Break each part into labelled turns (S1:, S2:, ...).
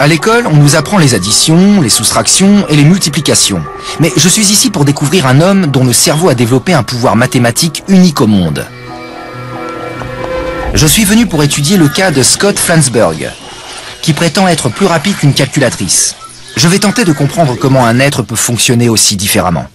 S1: À l'école, on nous apprend les additions, les soustractions et les multiplications. Mais je suis ici pour découvrir un homme dont le cerveau a développé un pouvoir mathématique unique au monde. Je suis venu pour étudier le cas de Scott Flansburgh, qui prétend être plus rapide qu'une calculatrice. Je vais tenter de comprendre comment un être peut fonctionner aussi différemment.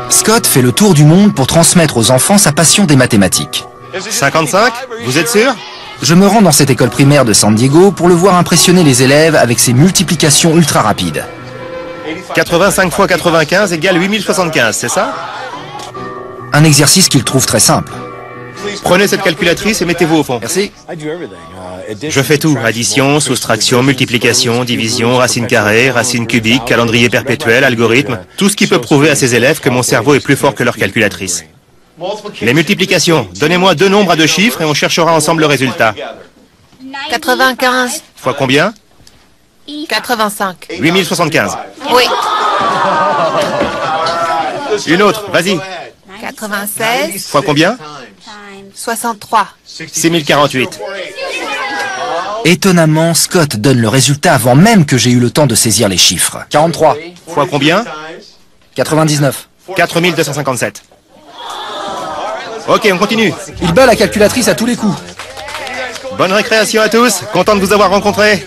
S1: Scott fait le tour du monde pour transmettre aux enfants sa passion des mathématiques.
S2: 55? Vous êtes sûr?
S1: Je me rends dans cette école primaire de San Diego pour le voir impressionner les élèves avec ses multiplications ultra rapides.
S2: 85 fois 95 égale 8075, c'est ça?
S1: Un exercice qu'il trouve très simple.
S2: Prenez cette calculatrice et mettez-vous au fond.
S1: Merci.
S2: Je fais tout. Addition, soustraction, multiplication, division, racine carrée, racine cubique, calendrier perpétuel, algorithme. Tout ce qui peut prouver à ces élèves que mon cerveau est plus fort que leur calculatrice. Les multiplications. Donnez-moi deux nombres à deux chiffres et on cherchera ensemble le résultat.
S3: 95.
S2: Fois combien?
S3: 85.
S2: 8075.
S3: Oui.
S2: Une autre, vas-y.
S3: 96.
S2: Fois combien?
S3: 63.
S2: 6048.
S1: Étonnamment, Scott donne le résultat avant même que j'ai eu le temps de saisir les chiffres. 43.
S2: Fois combien?
S1: 99.
S2: 4257. Ok, on continue.
S1: Il bat la calculatrice à tous les coups.
S2: Bonne récréation à tous. Content de vous avoir rencontrés.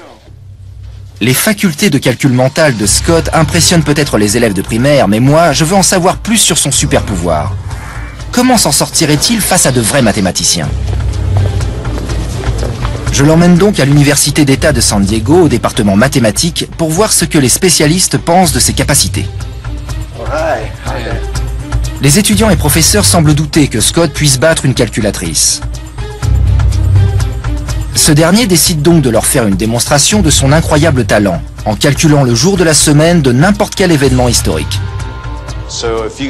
S1: Les facultés de calcul mental de Scott impressionnent peut-être les élèves de primaire, mais moi, je veux en savoir plus sur son super pouvoir. Comment s'en sortirait-il face à de vrais mathématiciens? Je l'emmène donc à l'Université d'État de San Diego, au département mathématiques, pour voir ce que les spécialistes pensent de ses capacités. Les étudiants et professeurs semblent douter que Scott puisse battre une calculatrice. Ce dernier décide donc de leur faire une démonstration de son incroyable talent, en calculant le jour de la semaine de n'importe quel événement historique.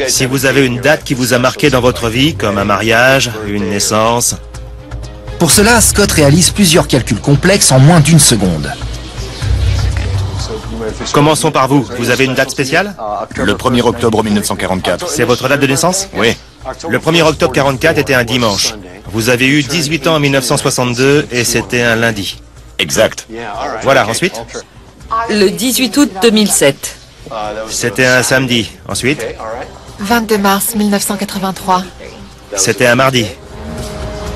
S2: Si vous avez une date qui vous a marqué dans votre vie, comme un mariage, une naissance...
S1: Pour cela, Scott réalise plusieurs calculs complexes en moins d'une seconde.
S2: Commençons par vous. Vous avez une date spéciale?
S4: Le 1er octobre 1944.
S2: C'est votre date de naissance?
S4: Oui.
S2: Le 1er octobre 44 était un dimanche. Vous avez eu 18 ans en 1962 et c'était un lundi.
S4: Exact.
S2: Voilà, ensuite?
S5: Le 18 août 2007.
S2: C'était un samedi. Ensuite?
S3: 22 mars 1983.
S2: C'était un mardi.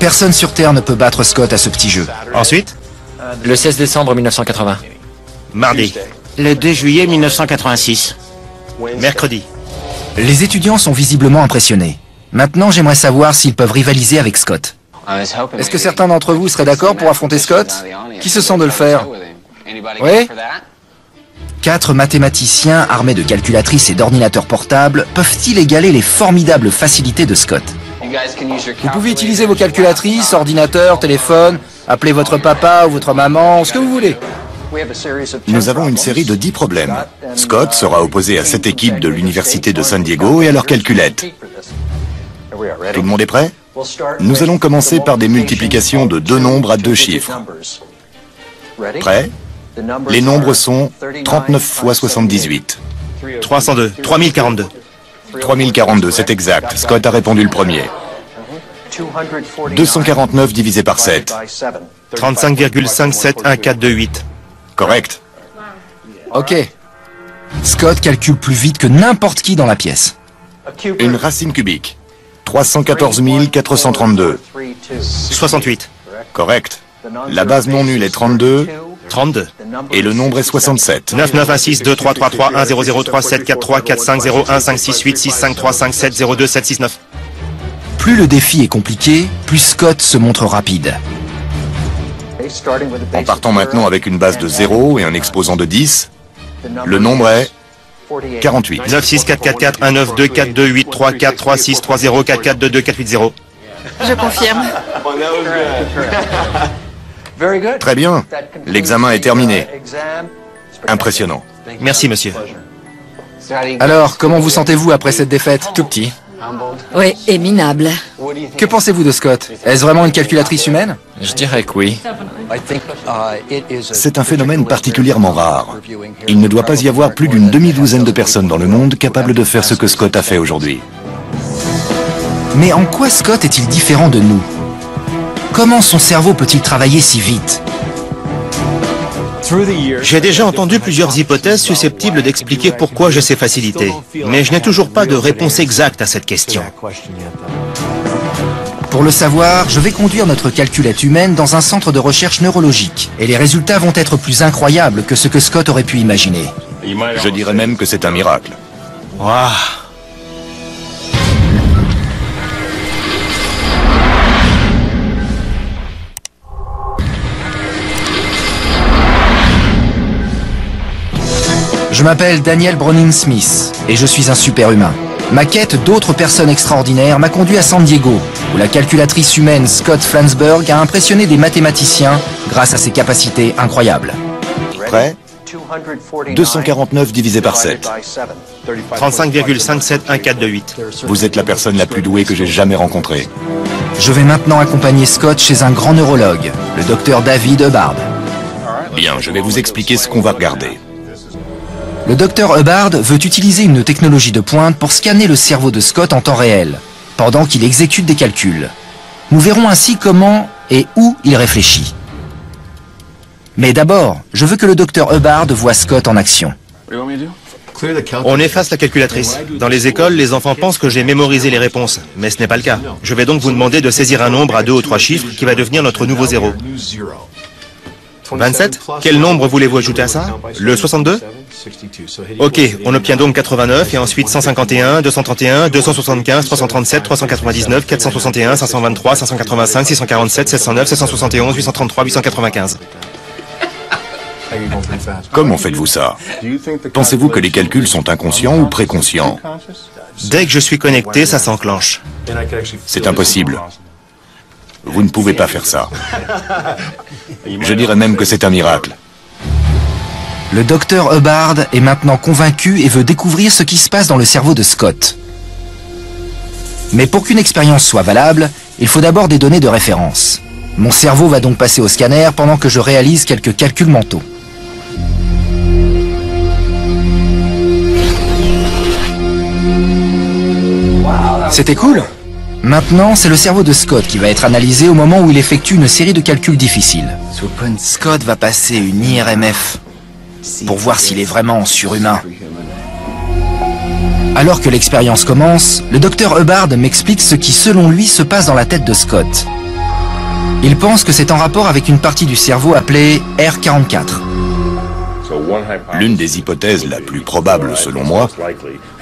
S1: Personne sur Terre ne peut battre Scott à ce petit jeu.
S2: Ensuite?
S6: Le 16 décembre 1980.
S2: Mardi.
S7: Le 2 juillet 1986.
S2: Mercredi.
S1: Les étudiants sont visiblement impressionnés. Maintenant, j'aimerais savoir s'ils peuvent rivaliser avec Scott. Est-ce que certains d'entre vous seraient d'accord pour affronter Scott? Qui se sent de le faire? Oui? 4 mathématiciens armés de calculatrices et d'ordinateurs portables peuvent-ils égaler les formidables facilités de Scott? Vous pouvez utiliser vos calculatrices, ordinateurs, téléphones, appeler votre papa ou votre maman, ce que vous voulez.
S4: Nous avons une série de 10 problèmes. Scott sera opposé à cette équipe de l'Université de San Diego et à leurs calculettes. Tout le monde est prêt? Nous allons commencer par des multiplications de deux nombres à deux chiffres. Prêt? Les nombres sont 39 fois 78.
S2: 302. 3042.
S4: 3042, c'est exact. Scott a répondu le premier. 249 divisé par 7.
S2: 35,571428.
S4: Correct.
S1: Ok. Scott calcule plus vite que n'importe qui dans la pièce.
S4: Une racine cubique. 314 432.
S2: 68.
S4: Correct. La base non nulle est 32
S2: 32.
S4: et le nombre est 67.
S2: 9916333100374510568653567027669.
S1: Plus le défi est compliqué, plus Scott se montre rapide.
S4: En partant maintenant avec une base de 0 et un exposant de 10, le nombre est 48.
S2: 964424283436364322480.
S3: Je confirme.
S4: Très bien. L'examen est terminé. Impressionnant.
S2: Merci, monsieur.
S1: Alors, comment vous sentez-vous après cette défaite? Tout petit.
S5: Oui, et minable.
S1: Que pensez-vous de Scott? Est-ce vraiment une calculatrice humaine?
S6: Je dirais que oui.
S4: C'est un phénomène particulièrement rare. Il ne doit pas y avoir plus d'une demi-douzaine de personnes dans le monde capables de faire ce que Scott a fait aujourd'hui.
S1: Mais en quoi Scott est-il différent de nous? Comment son cerveau peut-il travailler si vite?
S2: J'ai déjà entendu plusieurs hypothèses susceptibles d'expliquer pourquoi j'ai ces facilités, mais je n'ai toujours pas de réponse exacte à cette question.
S1: Pour le savoir, je vais conduire notre calculette humaine dans un centre de recherche neurologique, et les résultats vont être plus incroyables que ce que Scott aurait pu imaginer.
S4: Je dirais même que c'est un miracle.
S2: Waouh!
S1: Je m'appelle Daniel Browning-Smith et je suis un super-humain. Ma quête d'autres personnes extraordinaires m'a conduit à San Diego, où la calculatrice humaine Scott Flansburgh a impressionné des mathématiciens grâce à ses capacités incroyables.
S4: Prêt? 249 divisé par 7.
S2: 35,571428.
S4: Vous êtes la personne la plus douée que j'ai jamais rencontrée.
S1: Je vais maintenant accompagner Scott chez un grand neurologue, le docteur David Hubbard.
S4: Bien, je vais vous expliquer ce qu'on va regarder.
S1: Le docteur Hubbard veut utiliser une technologie de pointe pour scanner le cerveau de Scott en temps réel, pendant qu'il exécute des calculs. Nous verrons ainsi comment et où il réfléchit. Mais d'abord, je veux que le docteur Hubbard voie Scott en action.
S2: On efface la calculatrice. Dans les écoles, les enfants pensent que j'ai mémorisé les réponses, mais ce n'est pas le cas. Je vais donc vous demander de saisir un nombre à 2 ou 3 chiffres qui va devenir notre nouveau zéro. 27? Quel nombre voulez-vous ajouter à ça? Le 62? Ok, on obtient donc 89 et ensuite 151, 231, 275, 337, 399, 461, 523, 585, 647, 709, 771, 833, 895.
S4: Comment faites-vous ça? Pensez-vous que les calculs sont inconscients ou préconscients?
S2: Dès que je suis connecté, ça s'enclenche.
S4: C'est impossible. Vous ne pouvez pas faire ça. Je dirais même que c'est un miracle.
S1: Le docteur Hubbard est maintenant convaincu et veut découvrir ce qui se passe dans le cerveau de Scott. Mais pour qu'une expérience soit valable, il faut d'abord des données de référence. Mon cerveau va donc passer au scanner pendant que je réalise quelques calculs mentaux. C'était cool. Maintenant, c'est le cerveau de Scott qui va être analysé au moment où il effectue une série de calculs difficiles. Scott va passer une IRMF pour voir s'il est vraiment surhumain. Alors que l'expérience commence, le docteur Hubbard m'explique ce qui, selon lui, se passe dans la tête de Scott. Il pense que c'est en rapport avec une partie du cerveau appelée R44.
S4: L'une des hypothèses la plus probable, selon moi,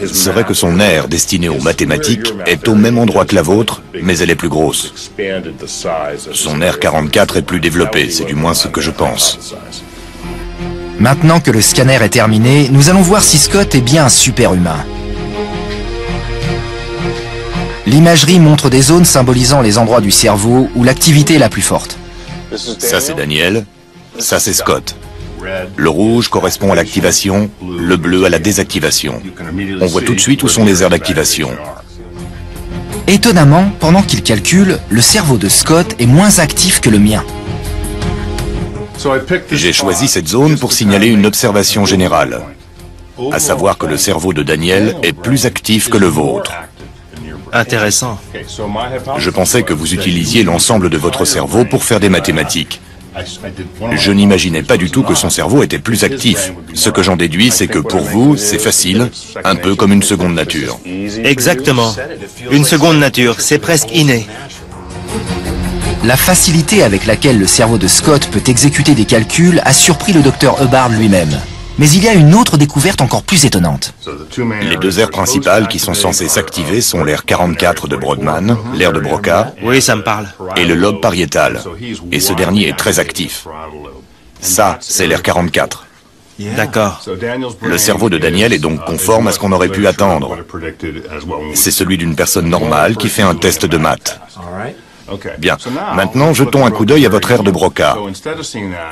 S4: serait que son aire destinée aux mathématiques est au même endroit que la vôtre, mais elle est plus grosse. Son aire 44 est plus développée, c'est du moins ce que je pense.
S1: Maintenant que le scanner est terminé, nous allons voir si Scott est bien un super-humain. L'imagerie montre des zones symbolisant les endroits du cerveau où l'activité est la plus forte.
S4: Ça c'est Daniel, ça c'est Scott. Le rouge correspond à l'activation, le bleu à la désactivation. On voit tout de suite où sont les aires d'activation.
S1: Étonnamment, pendant qu'il calcule, le cerveau de Scott est moins actif que le mien.
S4: J'ai choisi cette zone pour signaler une observation générale, à savoir que le cerveau de Daniel est plus actif que le vôtre.
S2: Intéressant.
S4: Je pensais que vous utilisiez l'ensemble de votre cerveau pour faire des mathématiques. Je n'imaginais pas du tout que son cerveau était plus actif. Ce que j'en déduis, c'est que pour vous, c'est facile, un peu comme une seconde nature.
S2: Exactement. Une seconde nature, c'est presque inné.
S1: La facilité avec laquelle le cerveau de Scott peut exécuter des calculs a surpris le docteur Hubbard lui-même. Mais il y a une autre découverte encore plus étonnante.
S4: Les deux aires principales qui sont censées s'activer sont l'aire 44 de Brodmann, l'aire de Broca,
S2: Oui, ça me parle.
S4: et le lobe pariétal. Et ce dernier est très actif. Ça, c'est l'aire 44.
S2: D'accord.
S4: Le cerveau de Daniel est donc conforme à ce qu'on aurait pu attendre. C'est celui d'une personne normale qui fait un test de maths. Bien, maintenant jetons un coup d'œil à votre aire de Broca.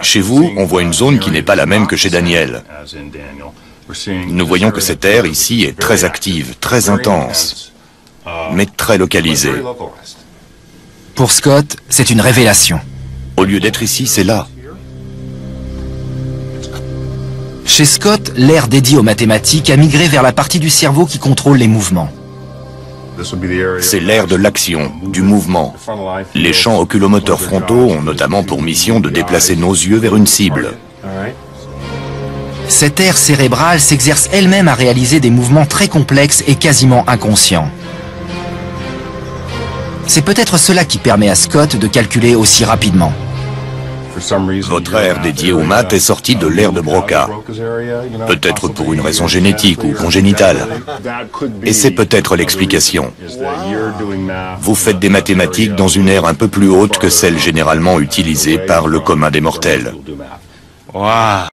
S4: Chez vous, on voit une zone qui n'est pas la même que chez Daniel. Nous voyons que cette aire ici est très active, très intense, mais très localisée.
S1: Pour Scott, c'est une révélation.
S4: Au lieu d'être ici, c'est là.
S1: Chez Scott, l'aire dédiée aux mathématiques a migré vers la partie du cerveau qui contrôle les mouvements.
S4: C'est l'ère de l'action, du mouvement. Les champs oculomoteurs frontaux ont notamment pour mission de déplacer nos yeux vers une cible.
S1: Cette aire cérébrale s'exerce elle-même à réaliser des mouvements très complexes et quasiment inconscients. C'est peut-être cela qui permet à Scott de calculer aussi rapidement.
S4: Votre aire dédiée aux maths est sortie de l'ère de Broca. Peut-être pour une raison génétique ou congénitale. Et c'est peut-être l'explication. Vous faites des mathématiques dans une ère un peu plus haute que celle généralement utilisée par le commun des mortels.
S2: Waouh.